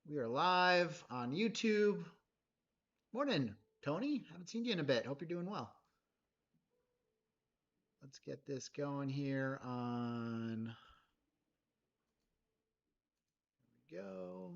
We are live on YouTube. Morning, Tony. Haven't seen you in a bit. Hope you're doing well. Let's get this going here on. Here we go.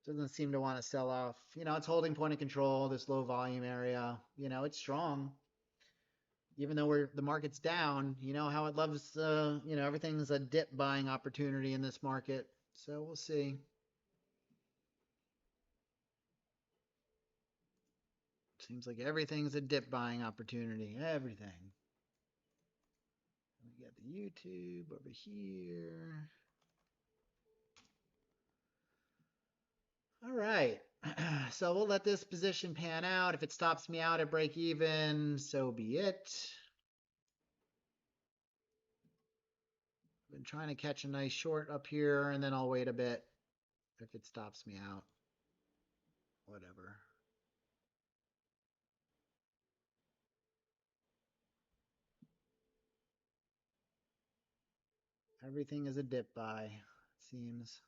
Doesn't seem to want to sell off. It's holding point of control, this low volume area. It's strong. Even though the market's down, how it loves, everything's a dip buying opportunity in this market. So we'll see. Seems like everything's a dip buying opportunity. Everything. We got the YouTube over here. All right. So we'll let this position pan out. If it stops me out at break even, so be it. I've been trying to catch a nice short up here, and then I'll wait a bit if it stops me out. Whatever. Everything is a dip buy, it seems.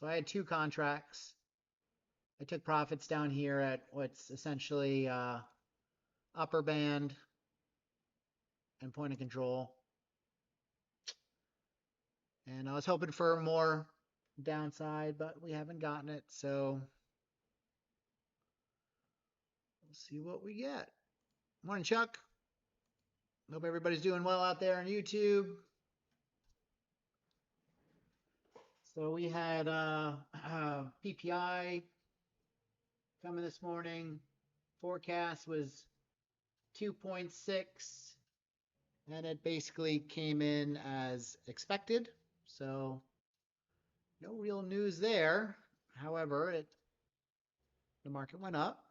So I had two contracts. I took profits down here at what's essentially upper band and point of control. And I was hoping for more downside, but we haven't gotten it. So we'll see what we get. Morning, Chuck. Hope everybody's doing well out there on YouTube. So we had PPI coming this morning. Forecast was 2.6, and it basically came in as expected. So no real news there. However, the market went up.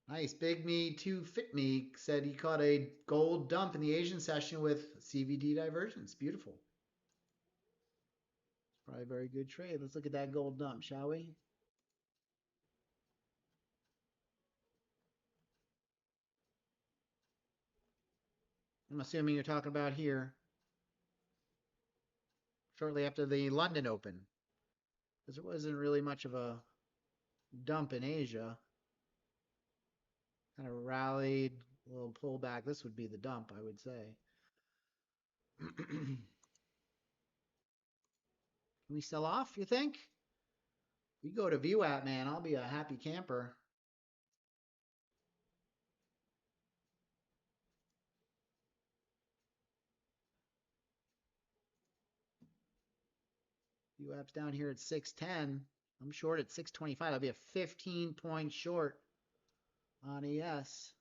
Nice. Big Me 2 Fit Me said he caught a gold dump in the Asian session with CVD divergence. Beautiful. Probably a very good trade. Let's look at that gold dump, shall we? I'm assuming you're talking about here. Shortly after the London Open. Because there wasn't really much of a dump in Asia. Kind of rallied, a little pullback. This would be the dump, I would say. Can we sell off, you think? We go to VWAP, man. I'll be a happy camper. VWAP's down here at 610. I'm short at 625. I'll be a 15-point short on ES.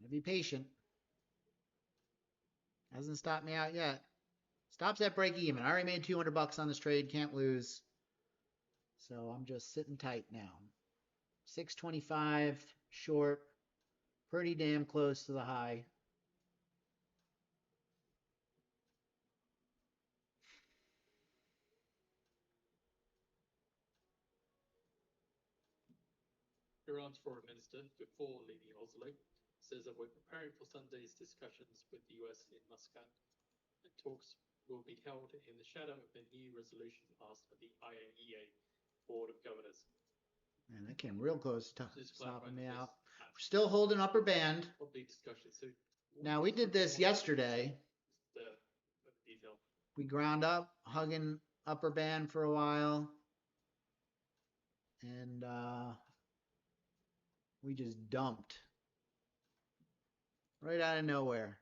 Be patient. Hasn't stopped me out yet. Stops at break even. I already made 200 bucks on this trade. Can't lose. So I'm just sitting tight now. 625 short. Pretty damn close to the high. Iran's foreign minister, before leaving Oslo, says that we're preparing for Sunday's discussions with the US in Muscat, and talks will be held in the shadow of the new resolution passed by the IAEA Board of Governors. Man, that came real close to stopping me out. We're still holding upper band. Now, we did this yesterday. We ground up, hugging upper band for a while. And we just dumped right out of nowhere.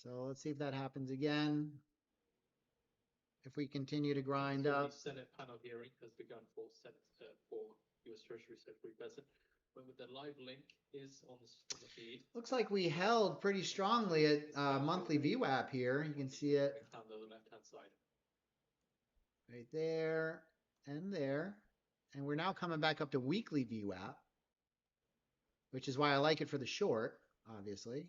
So let's see if that happens again. If we continue to grind up. The Senate panel hearing has begun for US Treasury Secretary Bessent. whether the live link is on the feed. Looks like we held pretty strongly at monthly VWAP here. You can see it On the left-hand side. right there and there. And we're now coming back up to weekly VWAP, which is why I like it for the short, obviously.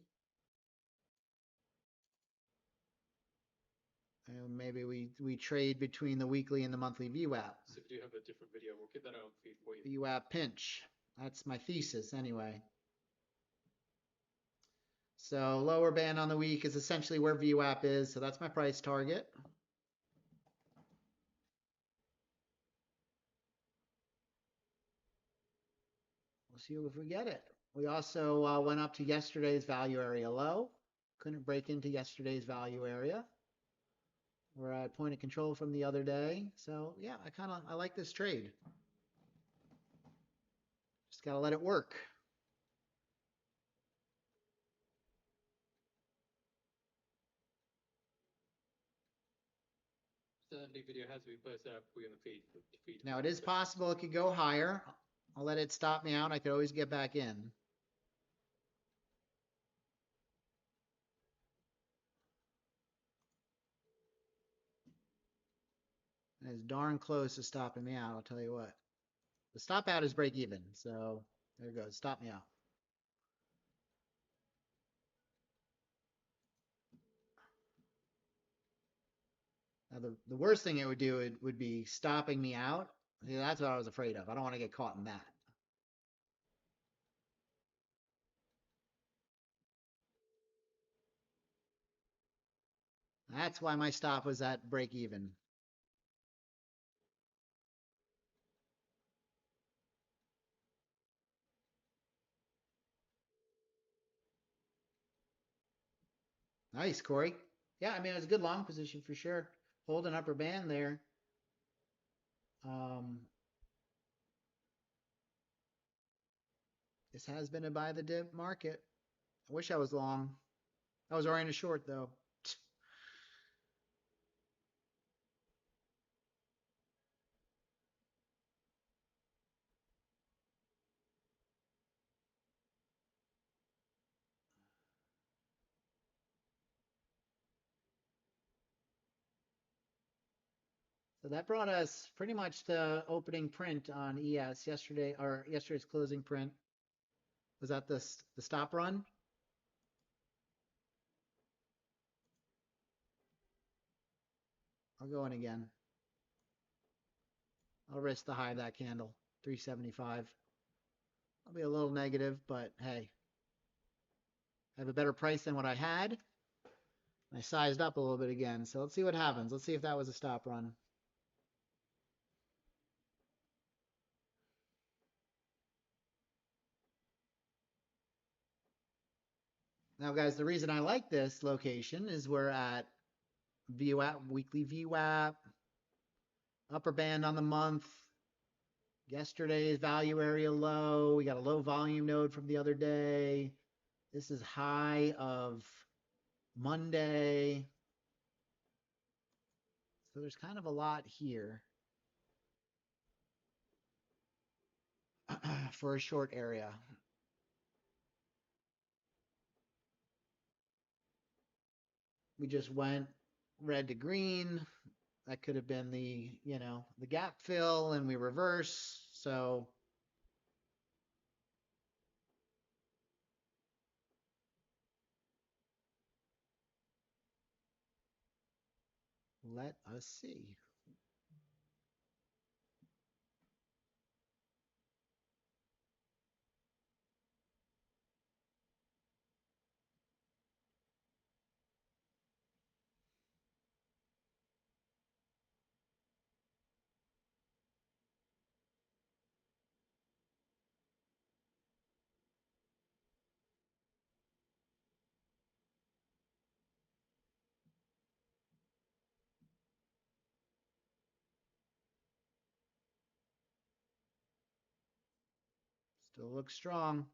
And maybe we trade between the weekly and the monthly VWAP. So if you have a different video, we'll get that on feed for you. VWAP pinch. That's my thesis anyway. So lower band on the week is essentially where VWAP is. So that's my price target. We'll see if we get it. We also went up to yesterday's value area low. Couldn't break into yesterday's value area. We're at point of control from the other day. So yeah, I like this trade. Just gotta let it work. Certainly video has been posted up for you in the feed. Now it is possible it could go higher. I'll let it stop me out. I could always get back in. And it's darn close to stopping me out, I'll tell you what. The stop out is break even, so there it goes. Stop me out. Now the worst thing it would do would be stopping me out. See, that's what I was afraid of. I don't want to get caught in that. That's why my stop was at break even. Nice, Corey. Yeah, I mean, it was a good long position for sure. Hold an upper band there. This has been a buy the dip market. I wish I was long. I was already in a short though. So that brought us pretty much to opening print on ES yesterday, or yesterday's closing print. Was that the stop run? I'll go in again. I'll risk the high of that candle, 375. I'll be a little negative, but hey, I have a better price than what I had. I sized up a little bit again, so let's see what happens. Let's see if that was a stop run. Now, guys, the reason I like this location is we're at VWAP, weekly VWAP, upper band on the month. Yesterday's value area low. We got a low volume node from the other day. This is high of Monday. So there's kind of a lot here for a short area. We just went red to green. That could have been the, the gap fill, and we reverse. So let us see. Still looks strong.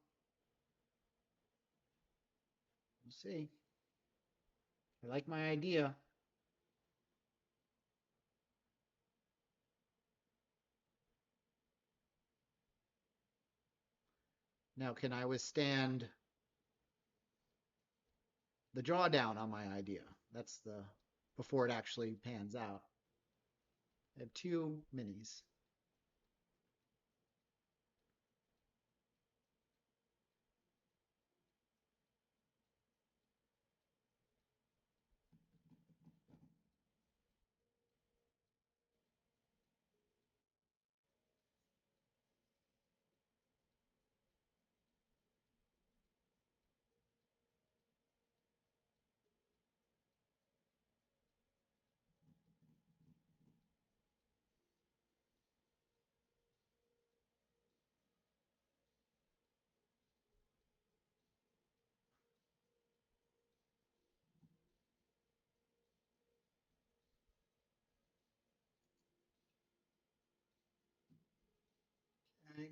We'll see. I like my idea. Now, can I withstand the drawdown on my idea? That's the before it actually pans out. I have two minis. Okay.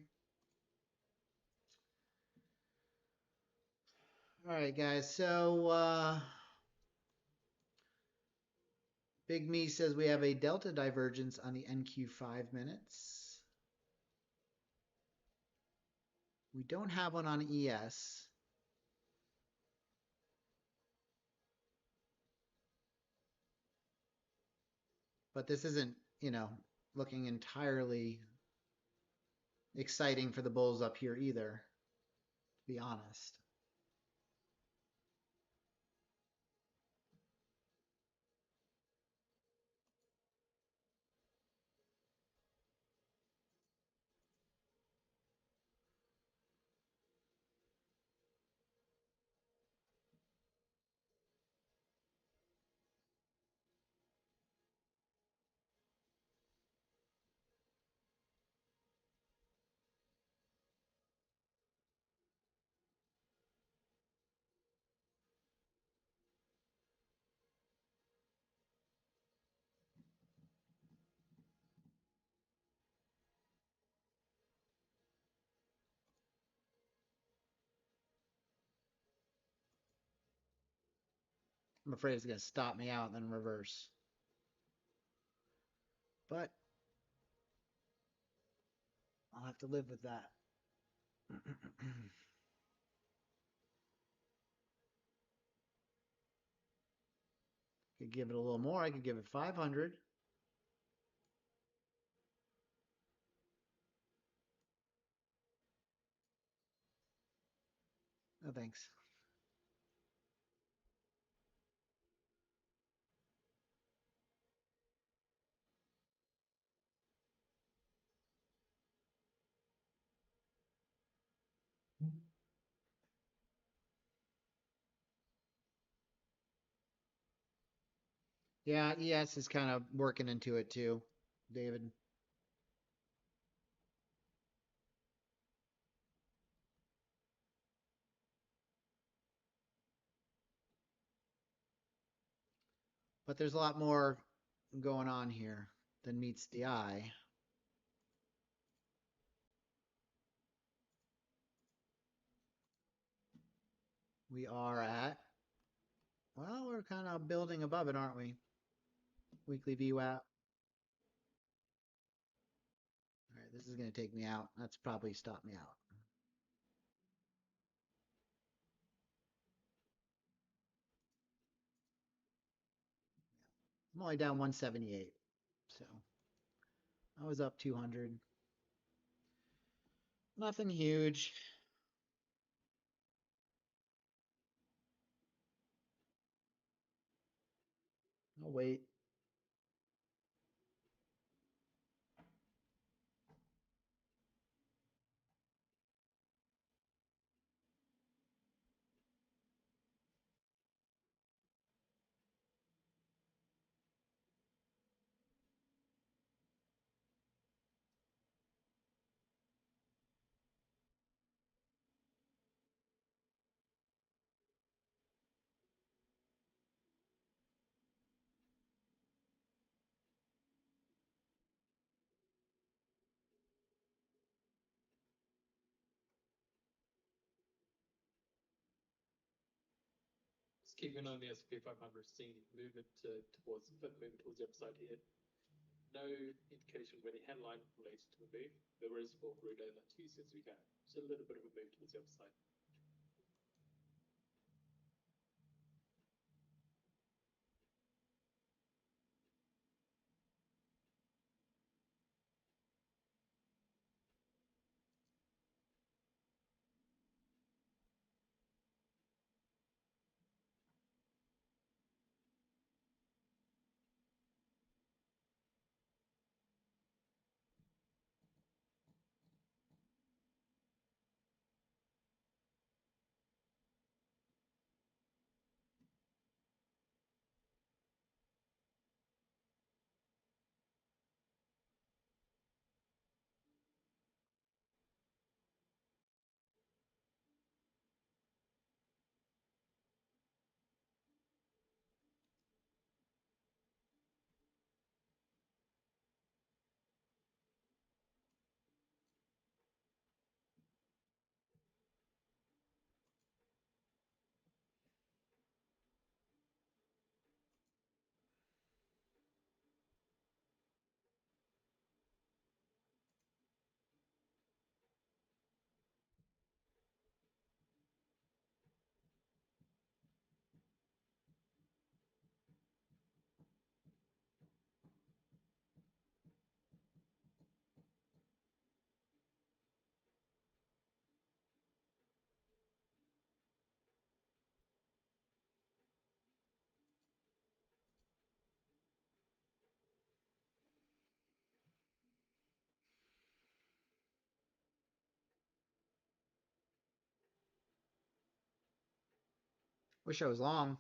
All right, guys. So Big Me says we have a delta divergence on the NQ 5 minutes. We don't have one on ES. But this isn't, looking entirely exciting for the bulls up here either, to be honest. I'm afraid it's going to stop me out and then reverse. But I'll have to live with that. Could give it a little more. I could give it 500. No thanks. Yeah, ES is kind of working into it too, David. But there's a lot more going on here than meets the eye. We are at, well, we're kind of building above it, aren't we? Weekly VWAP. All right, this is going to take me out. That's probably stopped me out. I'm only down 178. So I was up 200. Nothing huge. I'll wait. Just keeping on the S&P 500, seeing movement towards the other side here. no indication of any headline related to the move. There is for crude oil at 2 since we can. So a little bit of a move towards the upside. Wish I was long.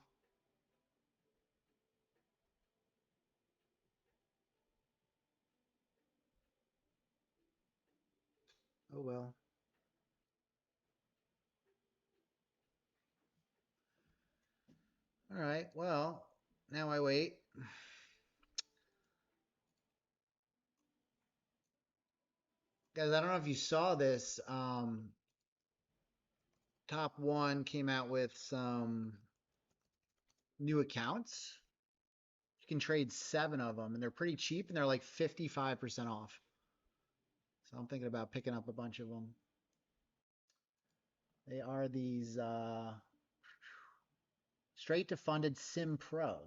Oh well. All right. Well, now I wait. Guys, I don't know if you saw this. Top One came out with some new accounts. You can trade 7 of them, and they're pretty cheap, and they're like 55% off. So I'm thinking about picking up a bunch of them. They are these straight to funded Sim Pro.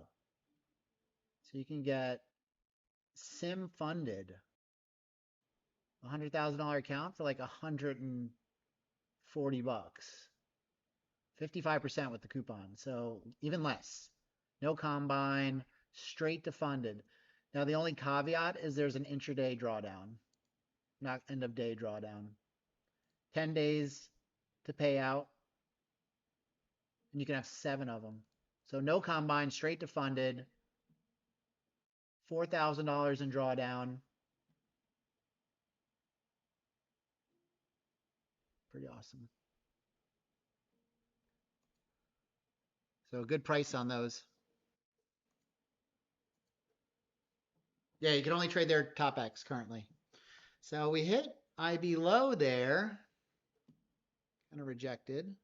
So you can get Sim funded $100,000 account for like $140. 55% with the coupon. So even less. No combine, straight to funded. Now the only caveat is there's an intraday drawdown, not end of day drawdown. 10 days to pay out. And you can have 7 of them. So no combine, straight to funded. $4,000 in drawdown. Pretty awesome. So good price on those. Yeah, you can only trade their top X currently. So we hit IB low there. Kind of rejected.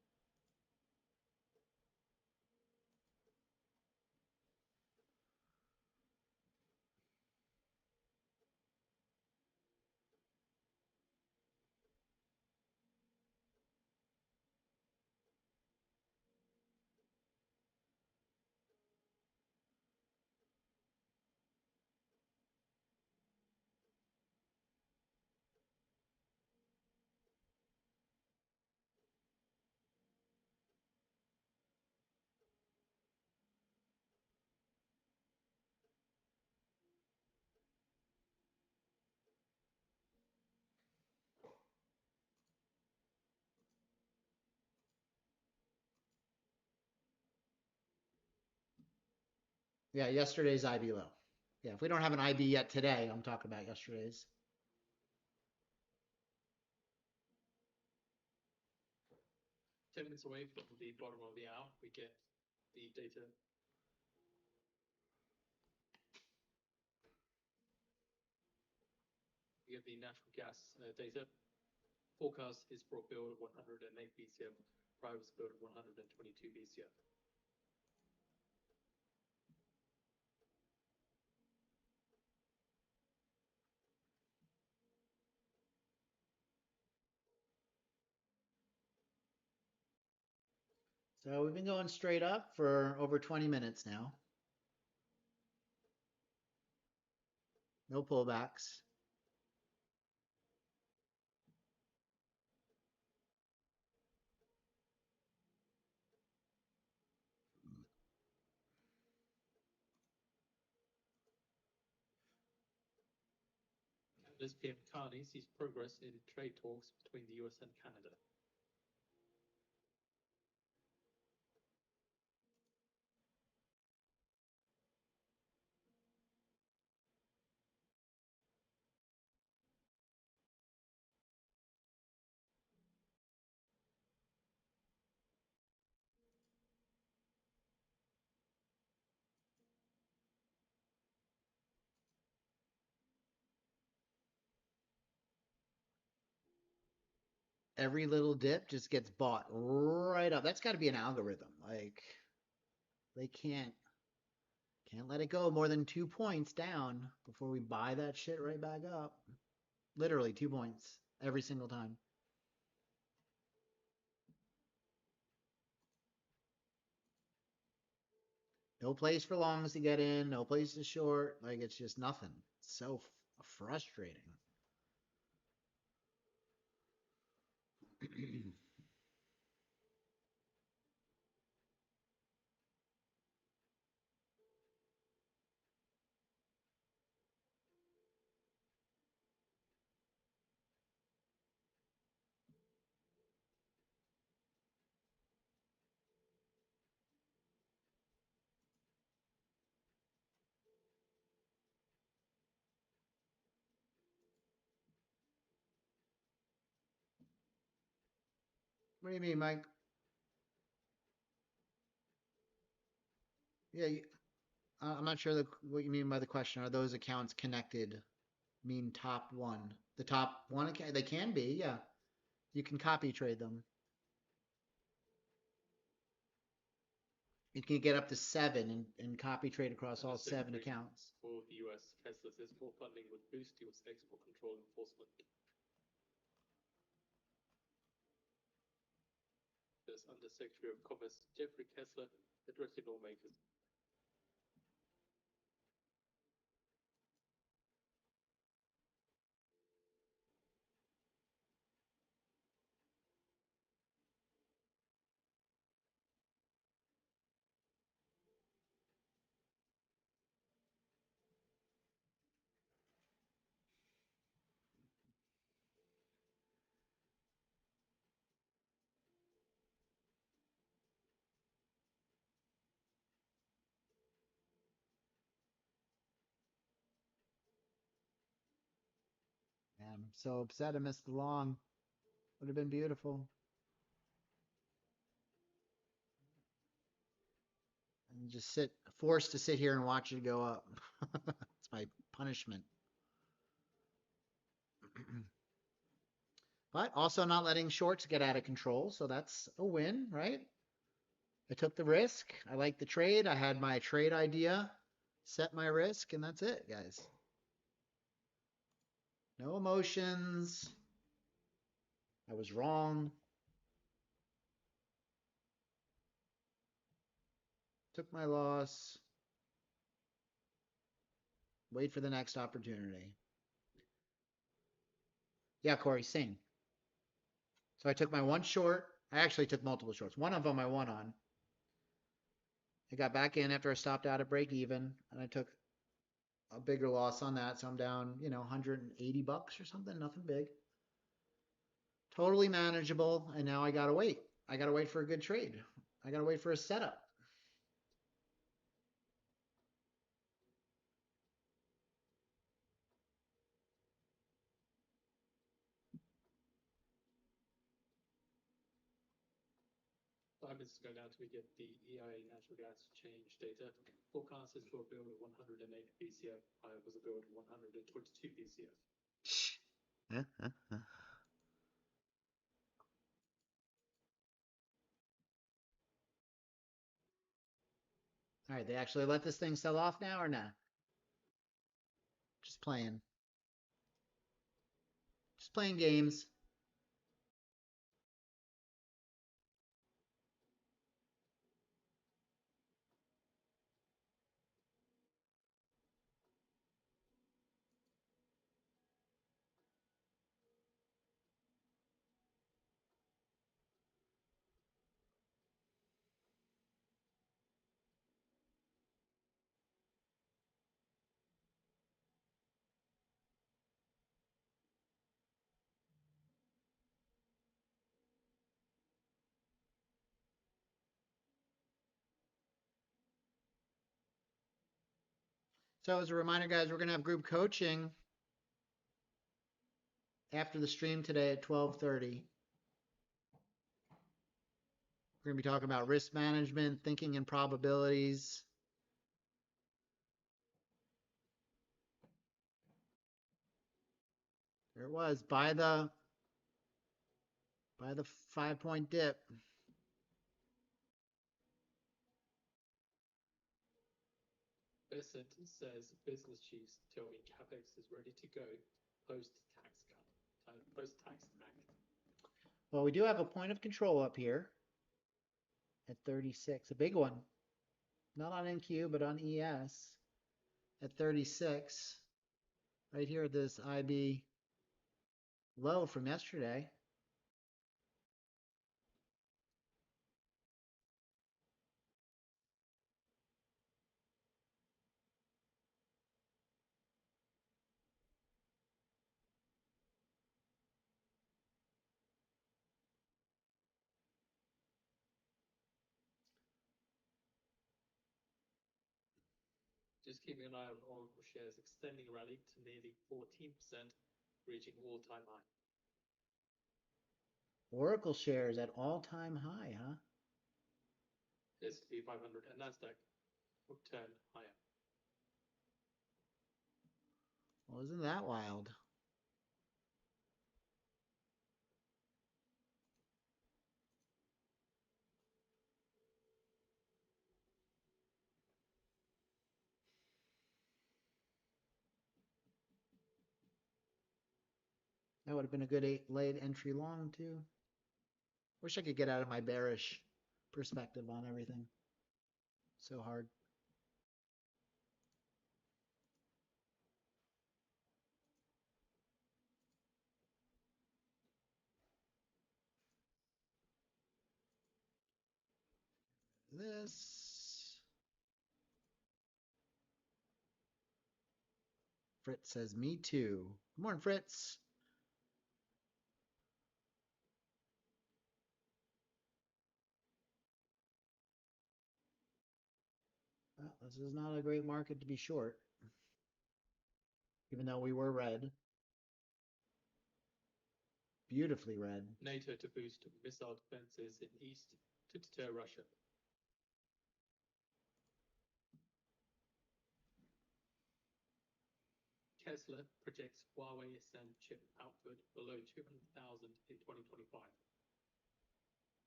Yeah, yesterday's IB low. Yeah, if we don't have an IB yet today, I'm talking about yesterday's. 10 minutes away from the bottom of the hour, we get the data. We get the natural gas data. Forecast is for a build of 108 BCM. Prior was build of 122 BCM. So we've been going straight up for over 20 minutes now. No pullbacks. This PM Carney sees progress in trade talks between the US and Canada. Every little dip just gets bought right up. That's got to be an algorithm. Like they can't let it go more than 2 points down before we buy that shit right back up. Literally 2 points every single time. No place for longs to get in, no place to short. Like it's just nothing. It's so frustrating. What do you mean, Mike? Yeah, I'm not sure what you mean by the question. Are those accounts connected? Mean top one? The top one account? They can be, yeah. You can copy trade them. You can get up to 7 and copy trade across all 7 accounts. For the US, Tesla says more funding would boost US export control enforcement. There's Undersecretary of Commerce Jeffrey Kessler addressing lawmakers. Man, I'm so upset I missed the long. Would have been beautiful. And just forced to sit here and watch it go up. It's my punishment. But also not letting shorts get out of control. So that's a win, right? I took the risk. I like the trade. I had my trade idea, set my risk, and that's it, guys. No emotions. I was wrong. Took my loss. Wait for the next opportunity. Yeah, Corey, sing. So I took my one short. I actually took multiple shorts. One of them I won on. I got back in after I stopped out at break even, and I took a bigger loss on that. So I'm down, 180 bucks or something. Nothing big. Totally manageable. And now I gotta wait. I gotta wait for a good trade. I gotta wait for a setup. Diamonds go down till we get the EIA natural gas change data. Forecast is for a build of 108 BCF. I was a build of 122 BCF. All right, they actually let this thing sell off now or not? Just playing. Just playing games. So as a reminder, guys, we're gonna have group coaching after the stream today at 12:30. We're gonna be talking about risk management, thinking in probabilities. There it was. Buy the 5-point dip. Besant says business chiefs tell me capex is ready to go post tax cut, post tax act. Well, we do have a point of control up here at 36, a big one. Not on NQ, but on ES at 36. Right here at this IB low from yesterday. Just keeping an eye on Oracle shares extending rally to nearly 14%, reaching all-time high. Oracle shares at all-time high, huh? S&P 500 and Nasdaq will turn higher. Well, isn't that wild? That would have been a good late entry long too. Wish I could get out of my bearish perspective on everything. So hard. This. Fritz says, me too. Good morning, Fritz. Well, this is not a great market to be short. Even though we were red. Beautifully red. NATO to boost missile defenses in East to deter Russia. Tesla projects Huawei Ascend chip output below 200,000 in 2025.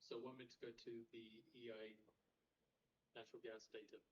So 1 minute to go to the EIA natural gas data.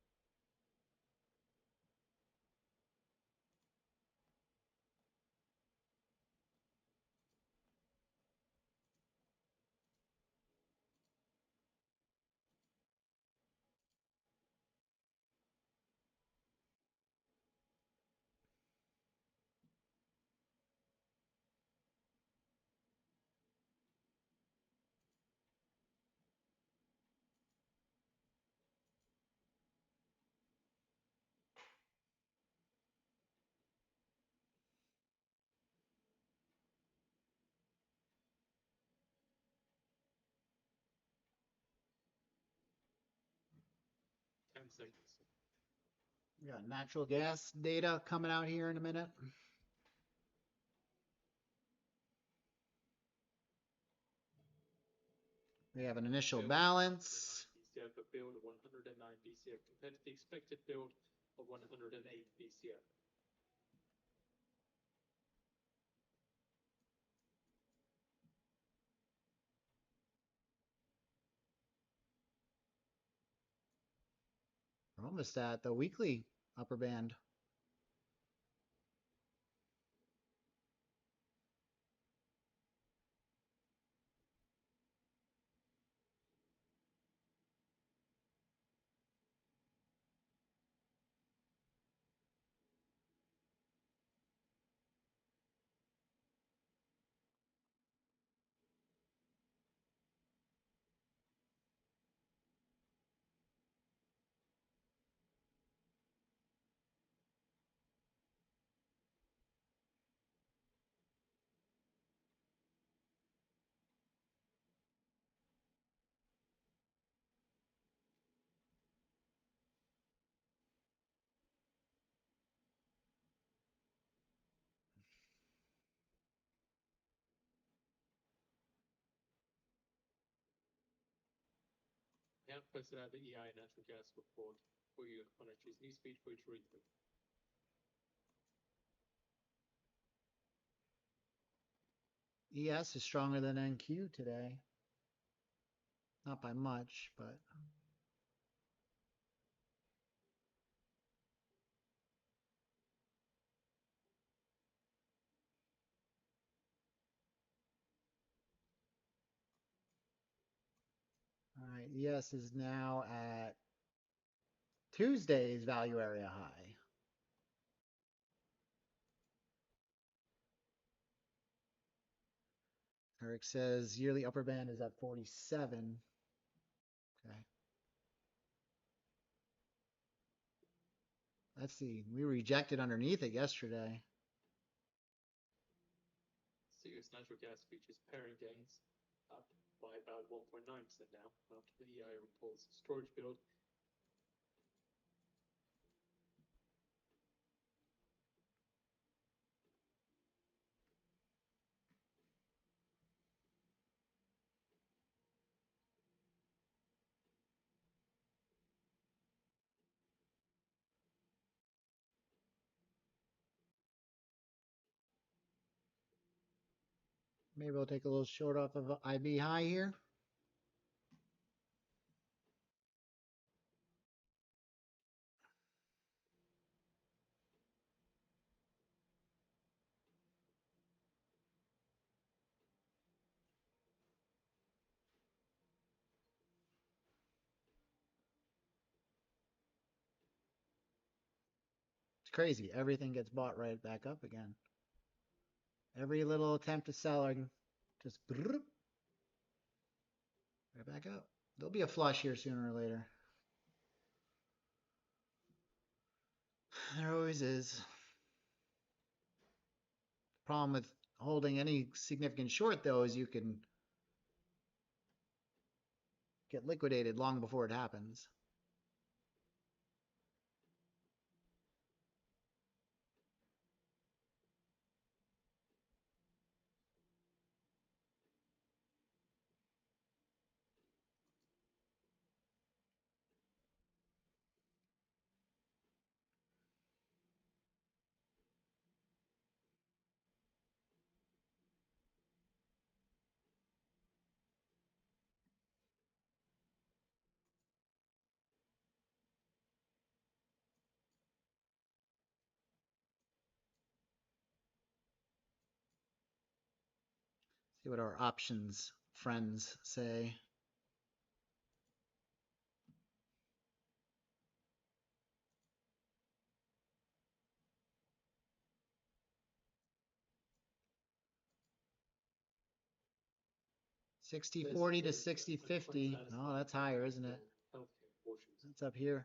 Seconds. We got natural gas data coming out here in a minute. We have an initial balance. BCF, a build of 109 BCF compared to the expected build of 108 BCF. We're almost at the weekly upper band. have posted out the EI natural gas report for you on Monetary Newsfeed for you to read through. ES is stronger than NQ today. Not by much, but all right. ES is now at Tuesday's value area high. Eric says yearly upper band is at 47. Okay. Let's see. We rejected underneath it yesterday. US natural gas futures pairing gains up by about 1.9% now after the EI reports storage build. Maybe we'll take a little short off of IB high here. It's crazy. Everything gets bought right back up again. Every little attempt to sell just right back up. There'll be a flush here sooner or later. There always is. Problem with holding any significant short, though, is you can get liquidated long before it happens. See what our options friends say. $60.40 to $60.50. Oh, that's higher, isn't it? That's up here.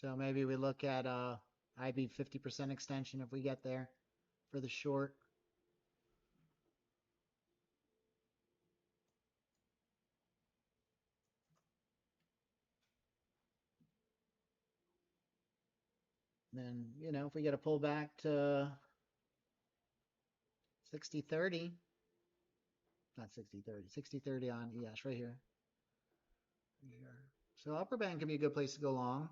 So maybe we look at IB 50% extension if we get there for the short. Then, you know, if we get a pullback to 60.30, not 60.30, 60.30 on ES right here. So upper band can be a good place to go long,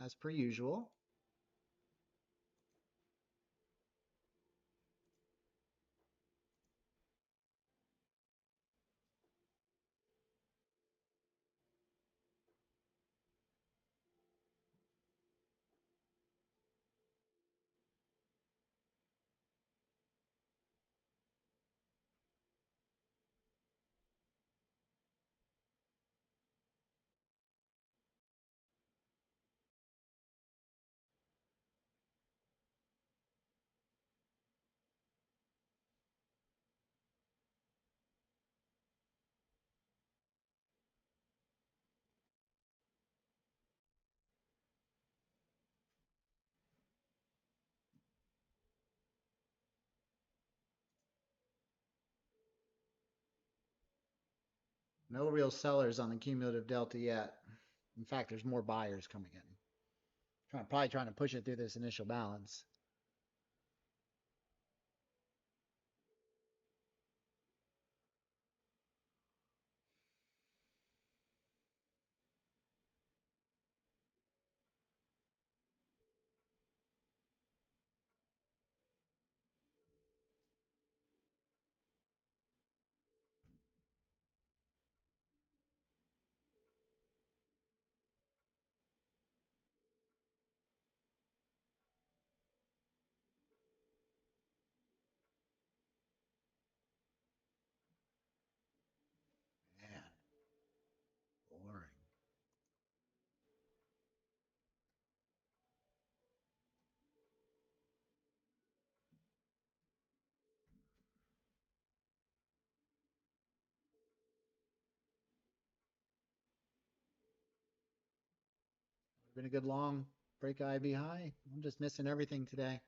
as per usual. No real sellers on the cumulative delta yet. In fact, there's more buyers coming in. Probably trying to push it through this initial balance. Man, boring. Been a good long break IB high. I'm just missing everything today.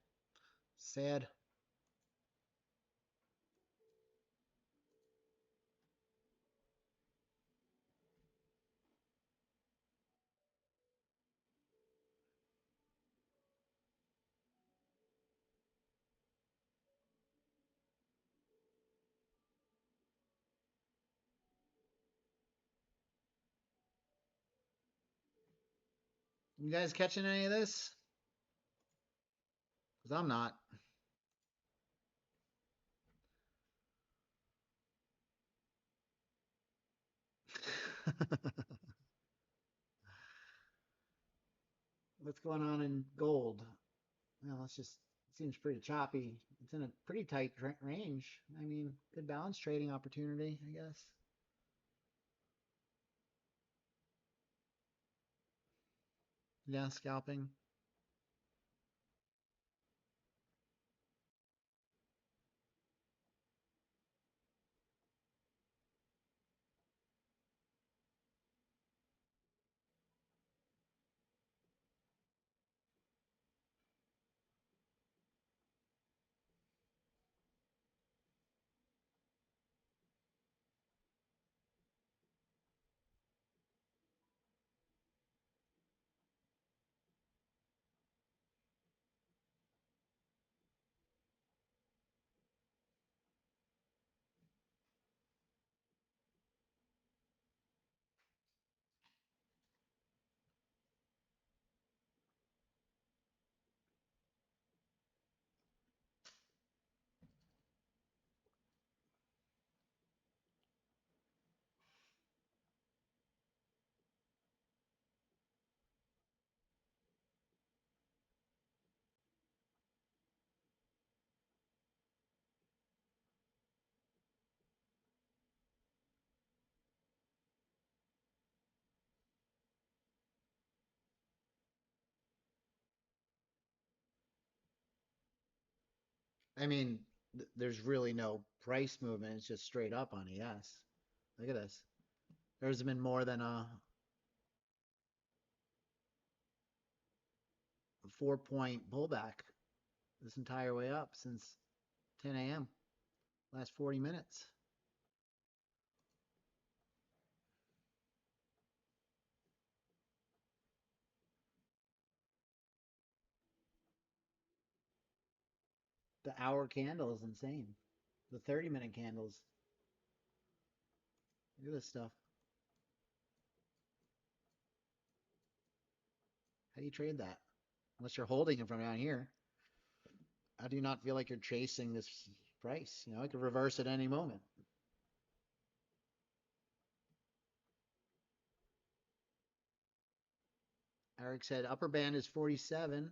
Sad. You guys catching any of this? Because I'm not. What's going on in gold? Well, it's just it seems pretty choppy. It's in a pretty tight range. I mean, good balance trading opportunity, I guess. Yeah, scalping. I mean, there's really no price movement. It's just straight up on ES. Look at this. There's been more than a 4 point pullback this entire way up since 10 a.m. Last 40 minutes. The hour candle is insane. The 30-minute candles. Look at this stuff. How do you trade that? Unless you're holding it from down here. How do you not feel like you're chasing this price? You know, it could reverse at any moment. Eric said upper band is 47.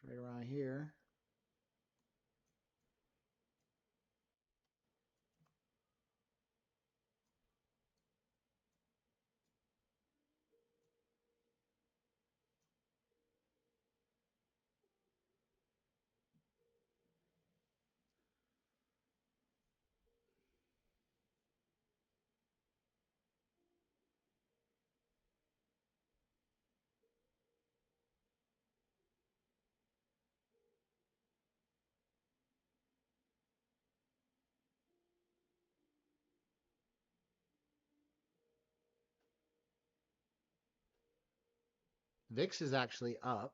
It's right around here. VIX is actually up.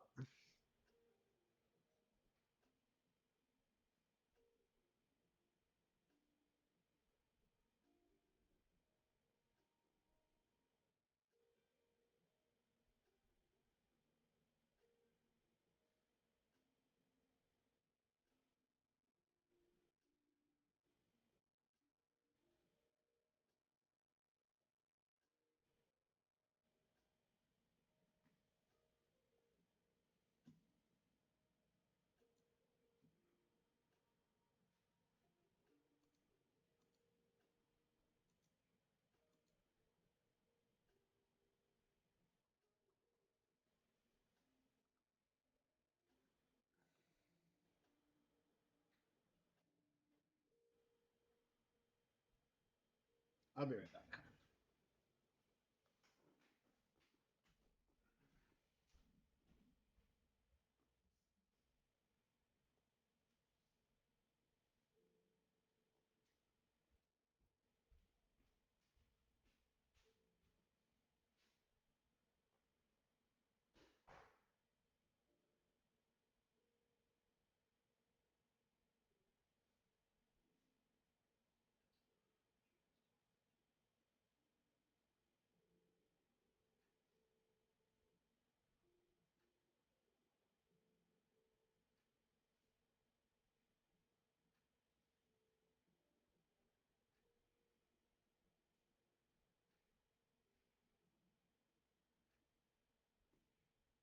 I'll be right back.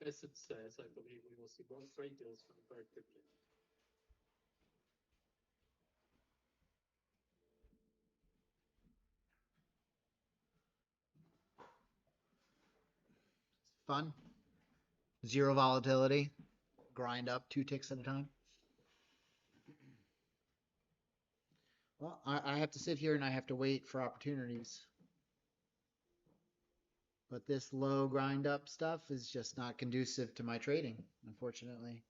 As it says, I believe we will see more trade deals from very quickly. Fun. Zero volatility. Grind up 2 ticks at a time. Well, I have to sit here and I have to wait for opportunities. But this low grind up stuff is just not conducive to my trading, unfortunately.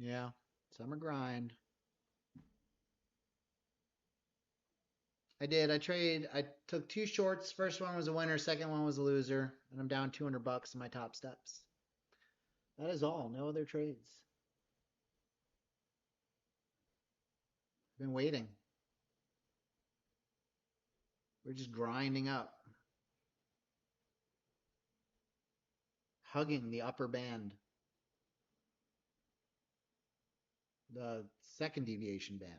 Yeah, summer grind. I did. I took 2 shorts. First one was a winner. Second one was a loser. And I'm down 200 bucks in my top steps. That is all. No other trades. Been waiting. We're just grinding up. Hugging the upper band. The second deviation band.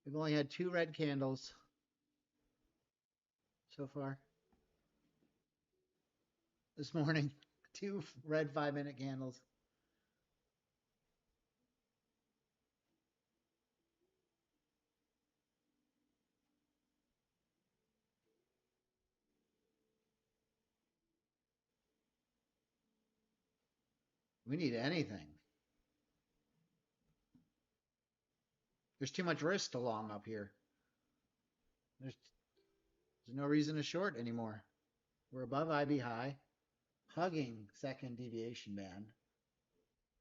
We've only had 2 red candles so far this morning. 2 red 5-minute candles. We need anything. There's too much risk to long up here. There's no reason to short anymore. We're above IB high, hugging second deviation band.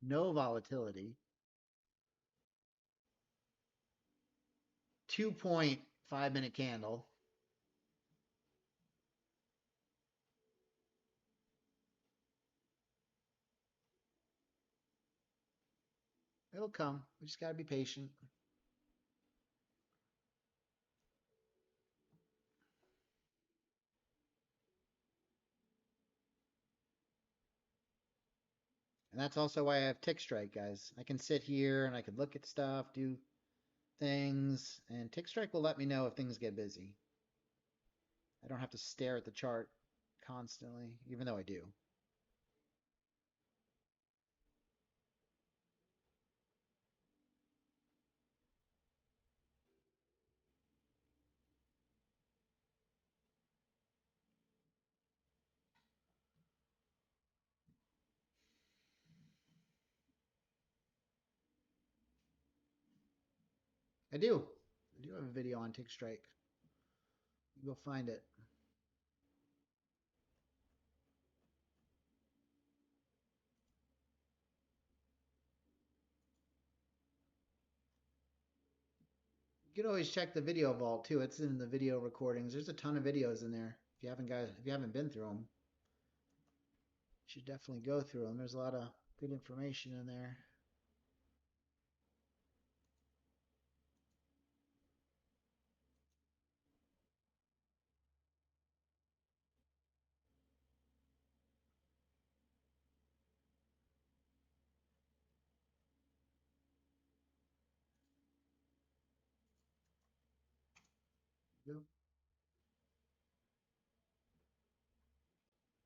No volatility. 2-point 5-minute candle. It'll come. We just got to be patient. And that's also why I have tick strike, guys. I can sit here and I could look at stuff, do things, and tick strike will let me know if things get busy. I don't have to stare at the chart constantly, even though I do. I do. I do have a video on tick strike. Go find it. You can always check the video vault too. It's in the video recordings. There's a ton of videos in there. If you haven't been through them, you should definitely go through them. There's a lot of good information in there. Yep.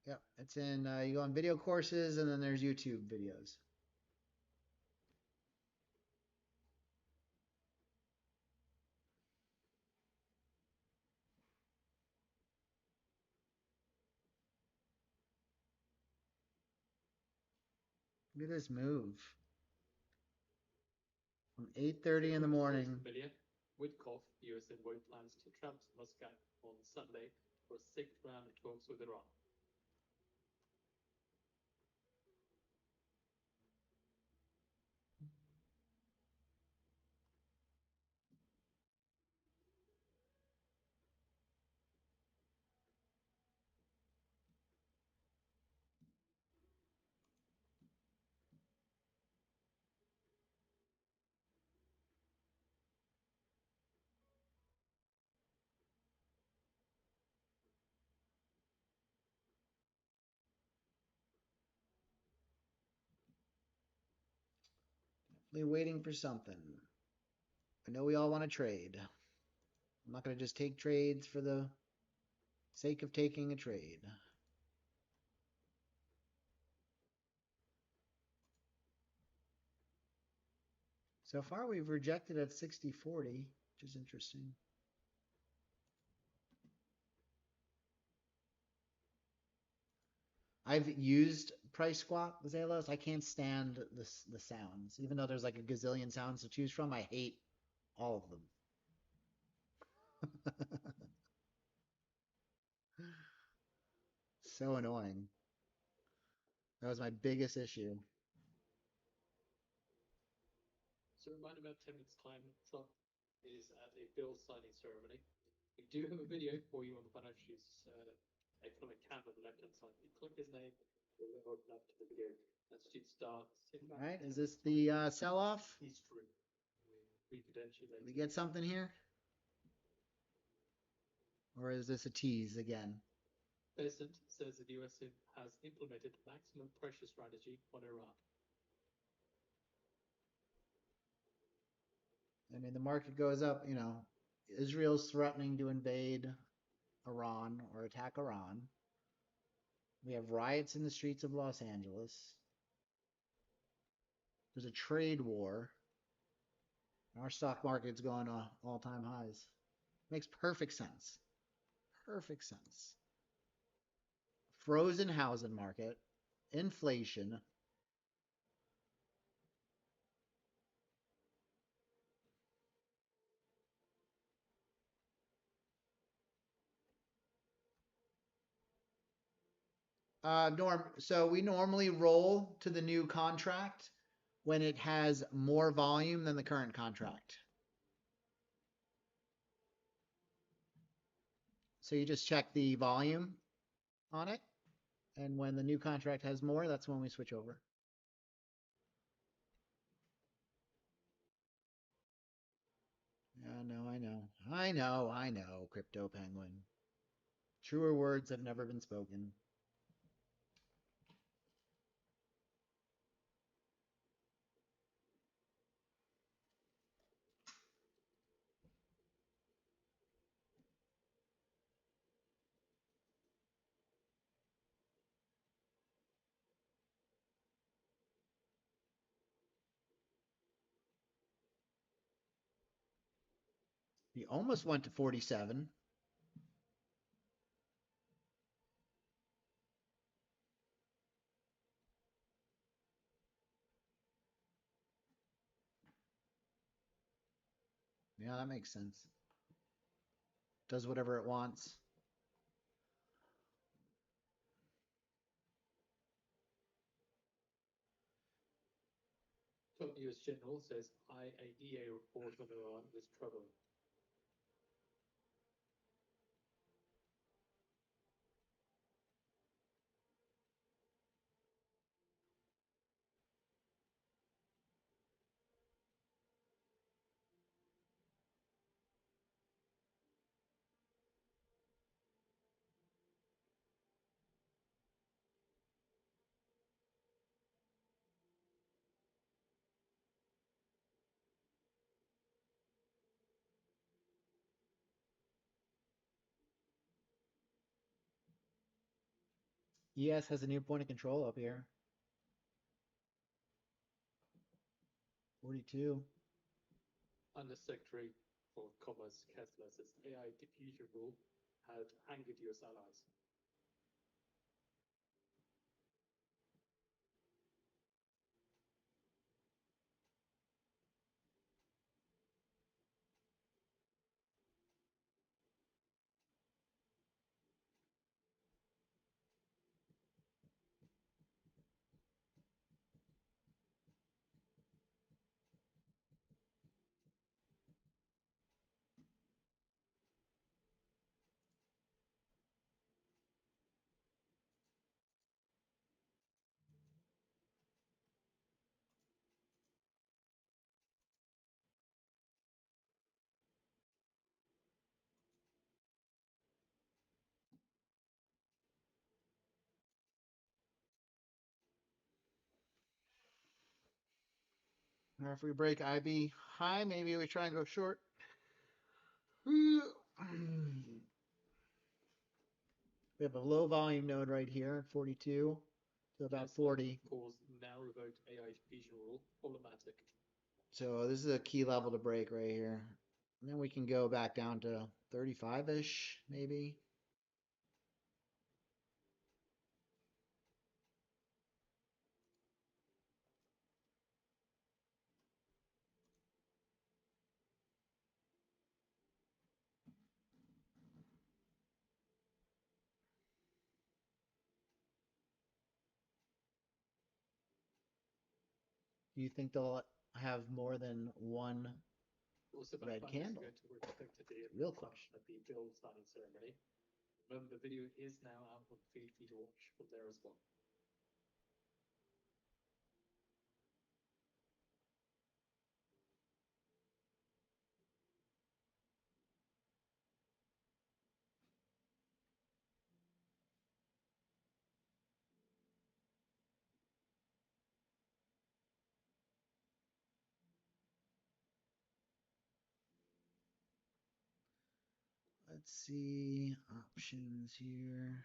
Yep. It's in, you go on video courses and then there's YouTube videos. Look at this move. From 8:30 in the morning. Familiar? Witkoff, US envoy plans to travel to Moscow on Sunday for a sixth round of talks with Iran. Definitely waiting for something. I know we all want to trade. I'm not going to just take trades for the sake of taking a trade. So far, we've rejected at 60.40, which is interesting. I've used price squat with Zalos. I can't stand the sounds. Even though there's like a gazillion sounds to choose from, I hate all of them. So annoying. That was my biggest issue. So remind about 10 minutes time, Trump is at a bill signing ceremony. We do have a video for you on the financial economic camp on the left hand side. You click his name, it will open up to the video. That should start. All right, is this the sell-off? History. Recredentialating. We get something here? Or is this a tease again? President says the US has implemented maximum pressure strategy on Iran. I mean, the market goes up, you know, Israel's threatening to invade Iran or attack Iran. We have riots in the streets of Los Angeles. There's a trade war. Our stock market's going to all-time highs. Makes perfect sense. Perfect sense. Frozen housing market, inflation. So we normally roll to the new contract when it has more volume than the current contract. So you just check the volume on it. And when the new contract has more, that's when we switch over. Yeah, no, I know. I know, Crypto Penguin. Truer words have never been spoken. He almost went to 47. Yeah, that makes sense. Does whatever it wants. Top US General says IAEA report on Iran was troubling. ES has a new point of control up here. 42. Undersecretary for Commerce Kessler says AI diffusion rule had angered US allies. Or if we break IB high, maybe we try and go short. We have a low volume node right here at 42 to about 40. Calls now revoked AI diffusion rule problematic. So this is a key level to break right here. And then we can go back down to 35-ish, maybe. Do you think they'll have more than one Also, red candle? going to respect the Real question. at the bill signing ceremony. Remember, the video is now out on feed for you to watch from there as well. Let's see options here.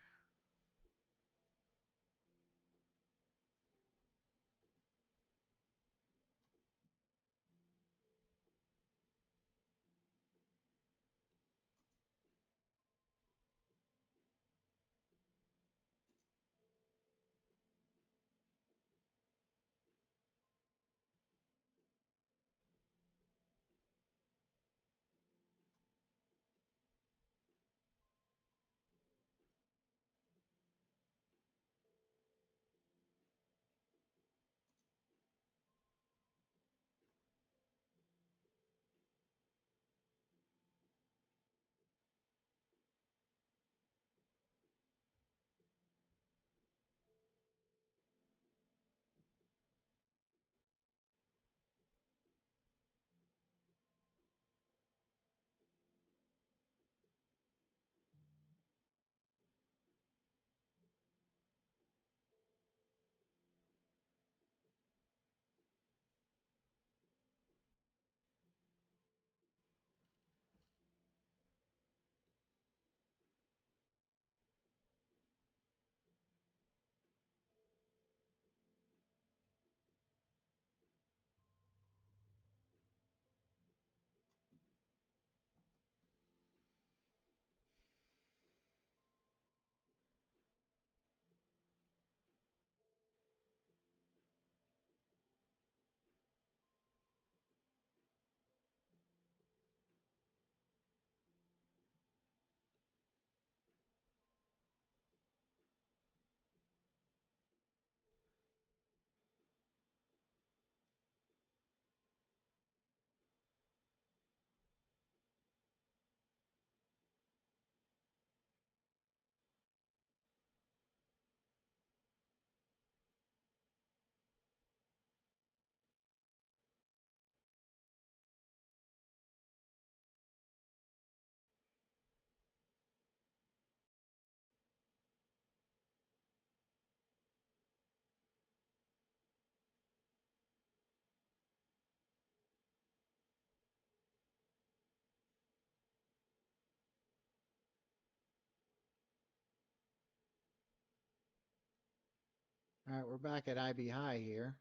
All right, we're back at IB high here.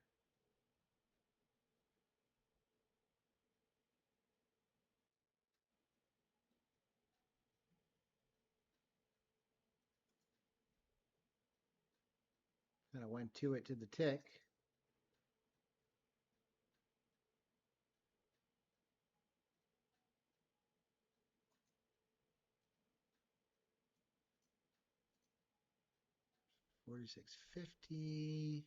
Kind of went to it to the tick. $46.50.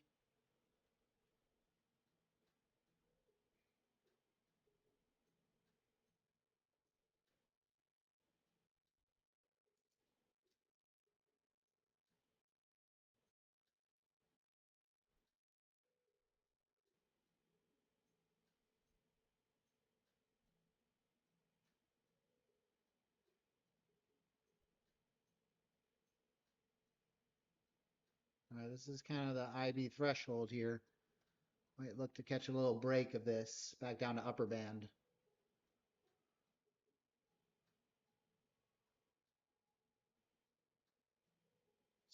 All right, this is kind of the IB threshold here. Might look to catch a little break of this back down to upper band.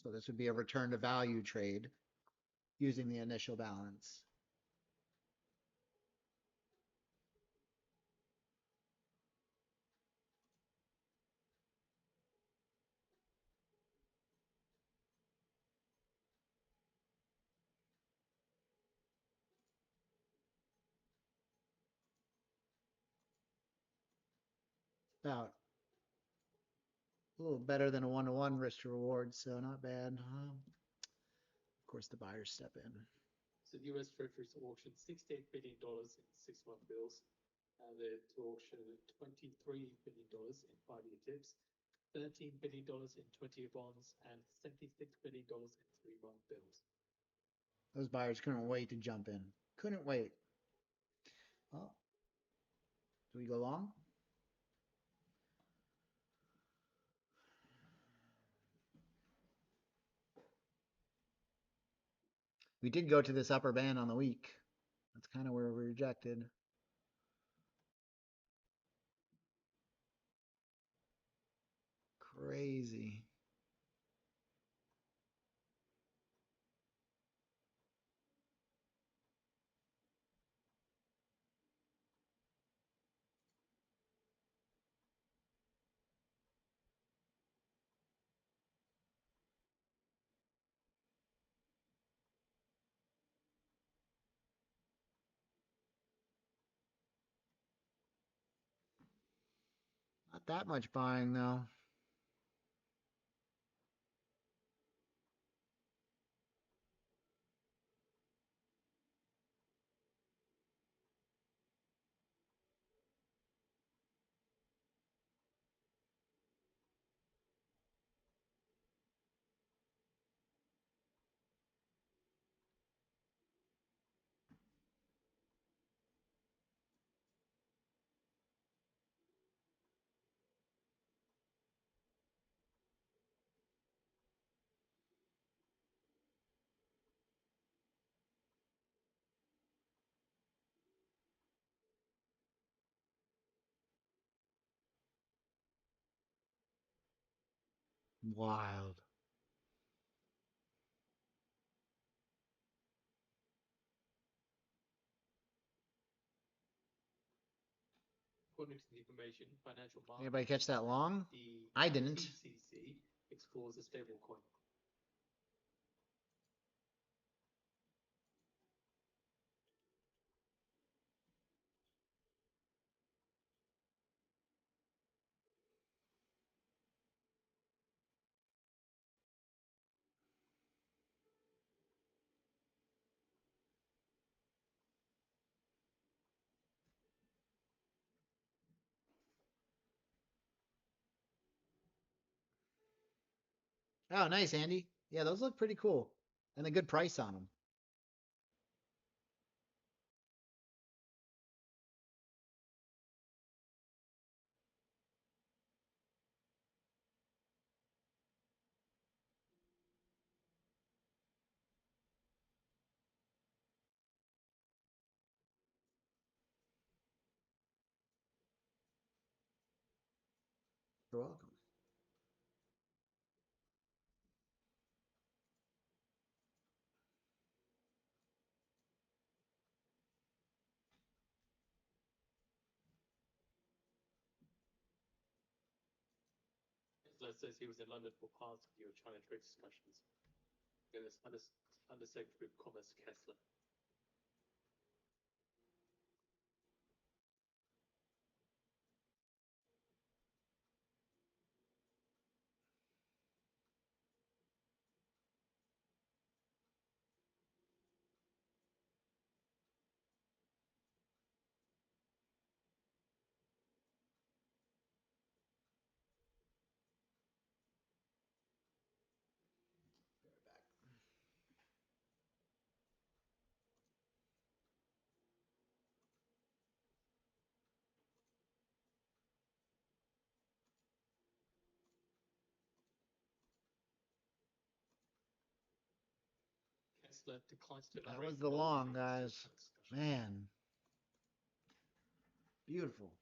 So this would be a return to value trade using the initial balance. About a little better than a 1-to-1 risk to reward, so not bad. Of course, the buyers step in. So the US Treasuries auctioned $68 billion in 6-month bills. They're to auction $23 billion in 5-year tips, $13 billion in 20-year bonds, and $76 billion in 3-month bills. Those buyers couldn't wait to jump in. Couldn't wait. Well, do we go long? We did go to this upper band on the week. That's kind of where we rejected. Crazy. Not that much buying though. Wild. According to the information, financial market. Anybody catch that long? The I didn't. TCC explores a stable coin. Oh, nice, Andy. Yeah, those look pretty cool. And a good price on them. You're welcome. Tesla says he was in London for parts of your China trade discussions. In this Undersecretary of Commerce Kessler. Kessler declines to That elaborate. was the long, guys. Man. Beautiful.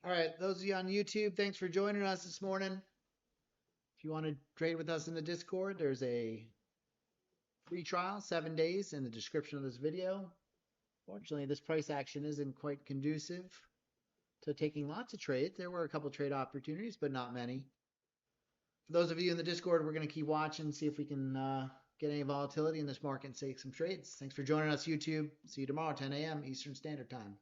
All right, those of you on YouTube, thanks for joining us this morning. If you want to trade with us in the Discord, there's a free trial, 7 days, in the description of this video. Fortunately, this price action isn't quite conducive to taking lots of trades. There were a couple trade opportunities, but not many. For those of you in the Discord, we're going to keep watching, see if we can get any volatility in this market and take some trades. Thanks for joining us, YouTube. See you tomorrow, 10 a.m. Eastern Standard Time.